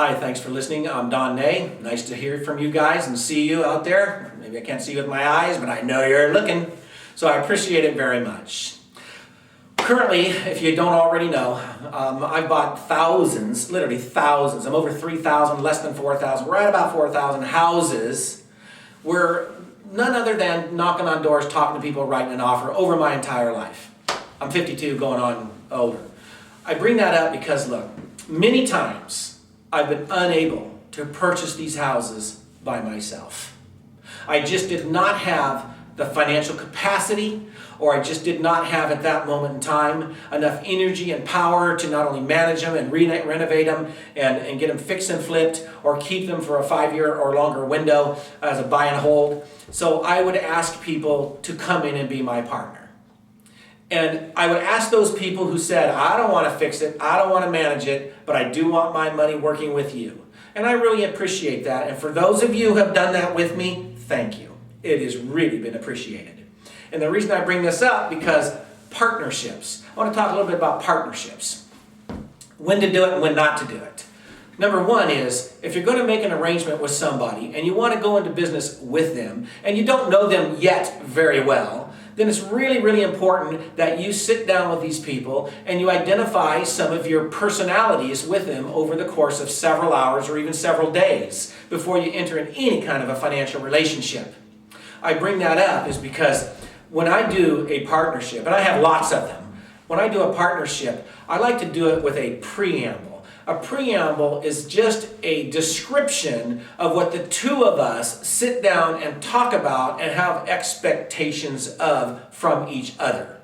Hi, thanks for listening. I'm Don Ney. Nice to hear from you guys and see you out there. Maybe I can't see you with my eyes, but I know you're looking. So I appreciate it very much. Currently, if you don't already know, I've bought thousands, literally thousands. I'm over 3,000, less than 4,000. We're at about 4,000 houses where none other than knocking on doors, talking to people, writing an offer over my entire life. I'm 52 going on older. I bring that up because, look, many times I've been unable to purchase these houses by myself. I just did not have the financial capacity, or I just did not have at that moment in time enough energy and power to not only manage them and renovate them and get them fixed and flipped or keep them for a 5-year or longer window as a buy and hold. So I would ask people to come in and be my partner. And I would ask those people who said, I don't want to fix it, I don't want to manage it, but I do want my money working with you. And I really appreciate that. And for those of you who have done that with me, thank you. It has really been appreciated. And the reason I bring this up, because partnerships. I want to talk a little bit about partnerships. When to do it and when not to do it. Number one is, if you're going to make an arrangement with somebody and you want to go into business with them and you don't know them yet very well, then it's really, really important that you sit down with these people and you identify some of your personalities with them over the course of several hours or even several days before you enter in any kind of a financial relationship. I bring that up is because when I do a partnership, and I have lots of them, when I do a partnership, I like to do it with a preamble. A preamble is just a description of what the two of us sit down and talk about and have expectations of from each other.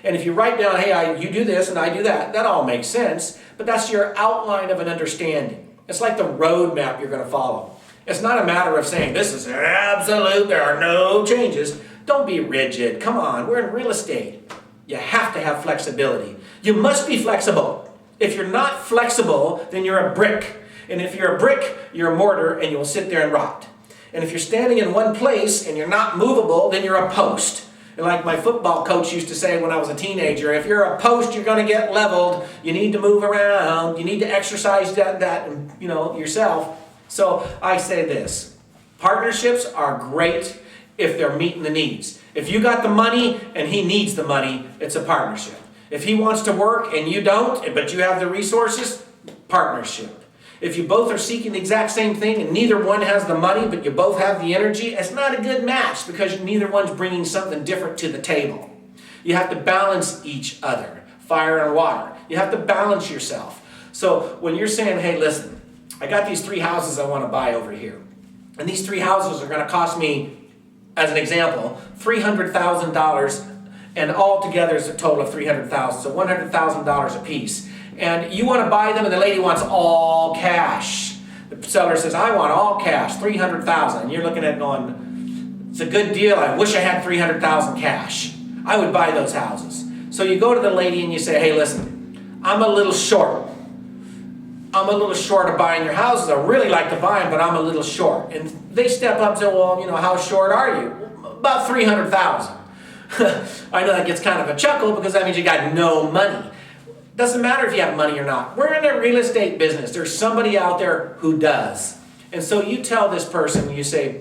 And if you write down, hey, you do this and I do that, that all makes sense, but that's your outline of an understanding. It's like the roadmap you're going to follow. It's not a matter of saying, this is absolute, there are no changes. Don't be rigid. Come on, we're in real estate. You have to have flexibility. You must be flexible. If you're not flexible, then you're a brick. And if you're a brick, you're a mortar and you'll sit there and rot. And if you're standing in one place and you're not movable, then you're a post. And like my football coach used to say when I was a teenager, if you're a post, you're going to get leveled. You need to move around. You need to exercise that yourself. So I say this, partnerships are great if they're meeting the needs. If you got the money and he needs the money, it's a partnership. If he wants to work and you don't, but you have the resources, partnership. If you both are seeking the exact same thing and neither one has the money, but you both have the energy, it's not a good match because neither one's bringing something different to the table. You have to balance each other, fire and water. You have to balance yourself. So when you're saying, hey, listen, I got these 3 houses I want to buy over here. And these 3 houses are going to cost me, as an example, $300,000, and all together is a total of $300,000, so $100,000 a piece. And you want to buy them, and the lady wants all cash. The seller says, I want all cash, $300,000. And you're looking at it going, it's a good deal. I wish I had $300,000 cash. I would buy those houses. So you go to the lady and you say, hey, listen, I'm a little short. I'm a little short of buying your houses. I really like to buy them, but I'm a little short. And they step up and say, well, how short are you? About $300,000. I know that gets kind of a chuckle because that means you got no money. Doesn't matter if you have money or not. We're in the real estate business. There's somebody out there who does. And so you tell this person, you say,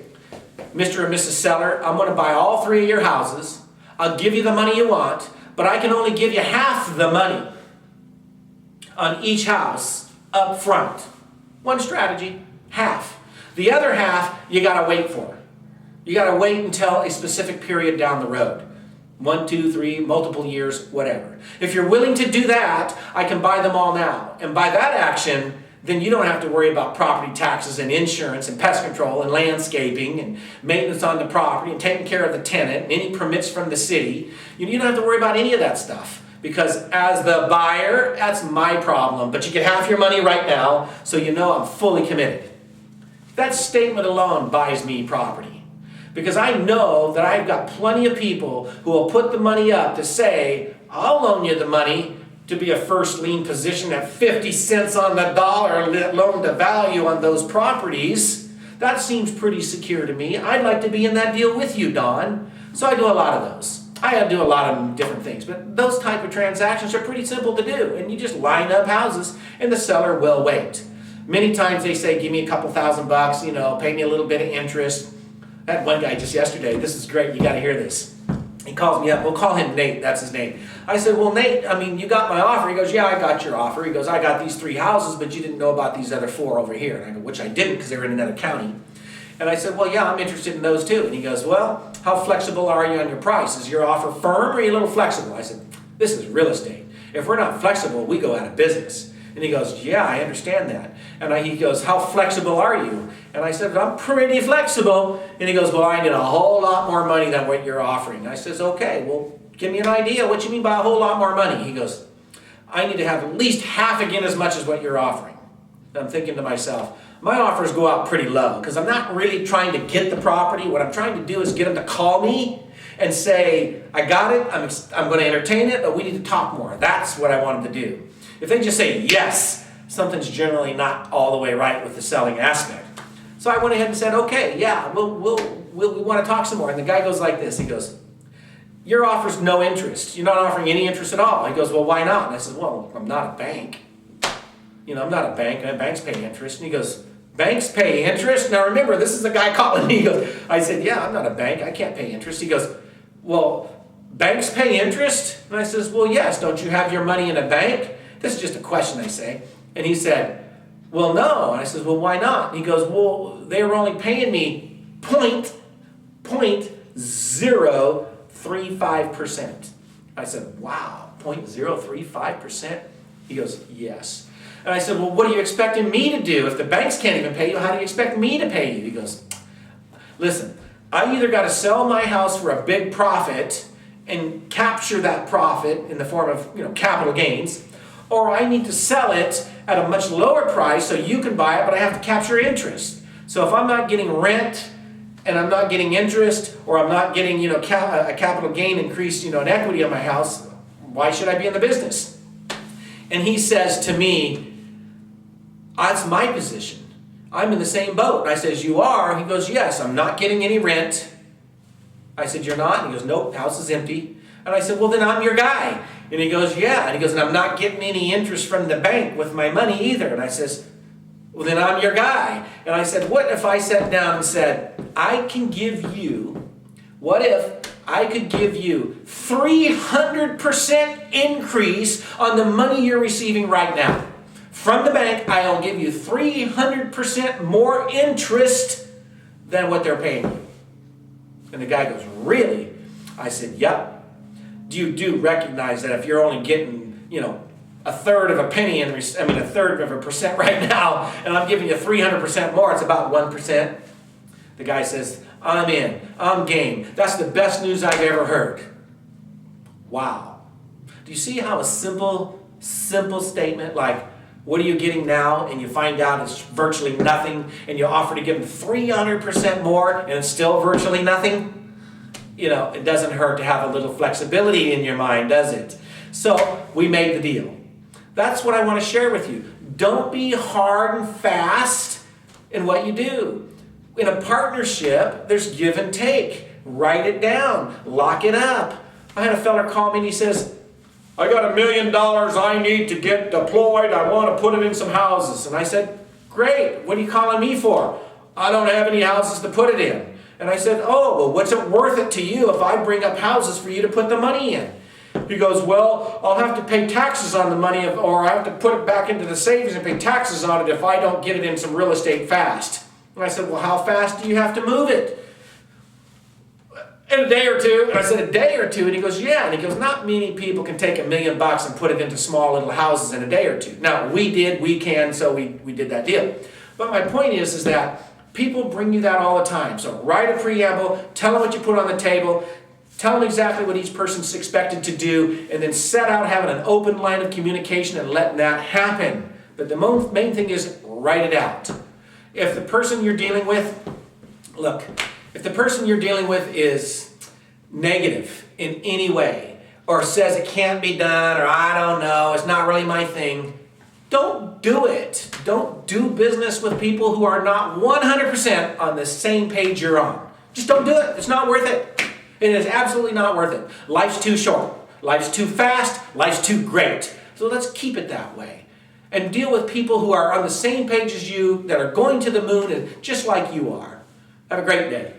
Mr. and Mrs. Seller, I'm going to buy all 3 of your houses. I'll give you the money you want, but I can only give you half the money on each house up front. One strategy, half. The other half, you got to wait for. You got to wait until a specific period down the road. 1, 2, 3, multiple years, whatever. If you're willing to do that, I can buy them all now. And by that action, then you don't have to worry about property taxes and insurance and pest control and landscaping and maintenance on the property and taking care of the tenant and any permits from the city. You don't have to worry about any of that stuff. Because as the buyer, that's my problem. But you get half your money right now, so you know I'm fully committed. That statement alone buys me property. Because I know that I've got plenty of people who will put the money up to say, I'll loan you the money to be a first lien position at 50 cents on the dollar loan to value on those properties. That seems pretty secure to me. I'd like to be in that deal with you, Don. So I do a lot of those. I do a lot of different things, but those type of transactions are pretty simple to do. And you just line up houses and the seller will wait. Many times they say, give me a couple $1,000, you know, pay me a little bit of interest. I had one guy just yesterday, this is great, you got to hear this. He calls me up, we'll call him Nate, that's his name. I said, well, Nate, I mean, you got my offer. He goes, yeah, I got your offer. He goes, I got these 3 houses, but you didn't know about these other 4 over here. And I go, which I didn't because they were in another county. And I said, well, yeah, I'm interested in those too. And he goes, well, how flexible are you on your price? Is your offer firm or are you a little flexible? I said, this is real estate. If we're not flexible, we go out of business. And he goes, yeah, I understand that. And he goes, how flexible are you? And I said, I'm pretty flexible. And he goes, well, I need a whole lot more money than what you're offering. I says, okay, well, give me an idea. What you mean by a whole lot more money? He goes, I need to have at least half again as much as what you're offering. And I'm thinking to myself, my offers go out pretty low because I'm not really trying to get the property. What I'm trying to do is get them to call me and say, I got it, I'm going to entertain it, but we need to talk more. That's what I want them to do. If they just say yes, something's generally not all the way right with the selling aspect. So I went ahead and said, okay, yeah, we want to talk some more. And the guy goes like this. He goes, your offer's no interest. You're not offering any interest at all. He goes, well, why not? And I said, well, I'm not a bank. You know, I'm not a bank. Banks pay interest. And he goes, banks pay interest? Now remember, this is the guy calling me. He goes, I said, yeah, I'm not a bank. I can't pay interest. He goes, well, banks pay interest? And I says, well, yes. Don't you have your money in a bank? This is just a question, I say. And he said, well, no. And I says, well, why not? And he goes, well, they were only paying me 0.035%. I said, wow, 0.035%? He goes, yes. And I said, well, what are you expecting me to do? If the banks can't even pay you, how do you expect me to pay you? He goes, listen, I either got to sell my house for a big profit and capture that profit in the form of, you know, capital gains, or I need to sell it at a much lower price so you can buy it, but I have to capture interest. So if I'm not getting rent and I'm not getting interest, or I'm not getting, you know, a capital gain increase, you know, in equity on my house, why should I be in the business? And he says to me, that's my position. I'm in the same boat. And I says, you are? He goes, yes, I'm not getting any rent. I said, you're not? And he goes, nope, house is empty. And I said, well, then I'm your guy. And he goes, yeah. And he goes, and I'm not getting any interest from the bank with my money either. And I says, well, then I'm your guy. And I said, what if I sat down and said, what if I could give you 300% increase on the money you're receiving right now? From the bank, I'll give you 300% more interest than what they're paying you. And the guy goes, really? I said, yep. You do recognize that if you're only getting, you know, a third of a percent right now, and I'm giving you 300% more, it's about 1%. The guy says, I'm in, I'm game. That's the best news I've ever heard. Wow. Do you see how a simple statement like, what are you getting now? And you find out it's virtually nothing, and you offer to give them 300% more, and it's still virtually nothing? You know, it doesn't hurt to have a little flexibility in your mind, does it? So we made the deal. That's what I want to share with you. Don't be hard and fast in what you do. In a partnership, there's give and take. Write it down. Lock it up. I had a fella call me and he says, I got $1 million I need to get deployed. I want to put it in some houses. And I said, great. What are you calling me for? I don't have any houses to put it in. And I said, oh, well, what's it worth it to you if I bring up houses for you to put the money in? He goes, well, I'll have to pay taxes on the money, or I have to put it back into the savings and pay taxes on it if I don't get it in some real estate fast. And I said, well, how fast do you have to move it? In a day or two. And I said, a day or two? And he goes, yeah. And he goes, not many people can take $1 million and put it into small little houses in a day or two. Now, we can, so we did that deal. But my point is that people bring you that all the time. So write a preamble, tell them what you put on the table, tell them exactly what each person's expected to do, and then set out having an open line of communication and letting that happen. But the main thing is write it out. If the person you're dealing with, is negative in any way, or says it can't be done, or I don't know, it's not really my thing, don't do it. Don't do business with people who are not 100% on the same page you're on. Just don't do it. It's not worth it. It is absolutely not worth it. Life's too short. Life's too fast. Life's too great. So let's keep it that way. and deal with people who are on the same page as you, that are going to the moon, and just like you are. Have a great day.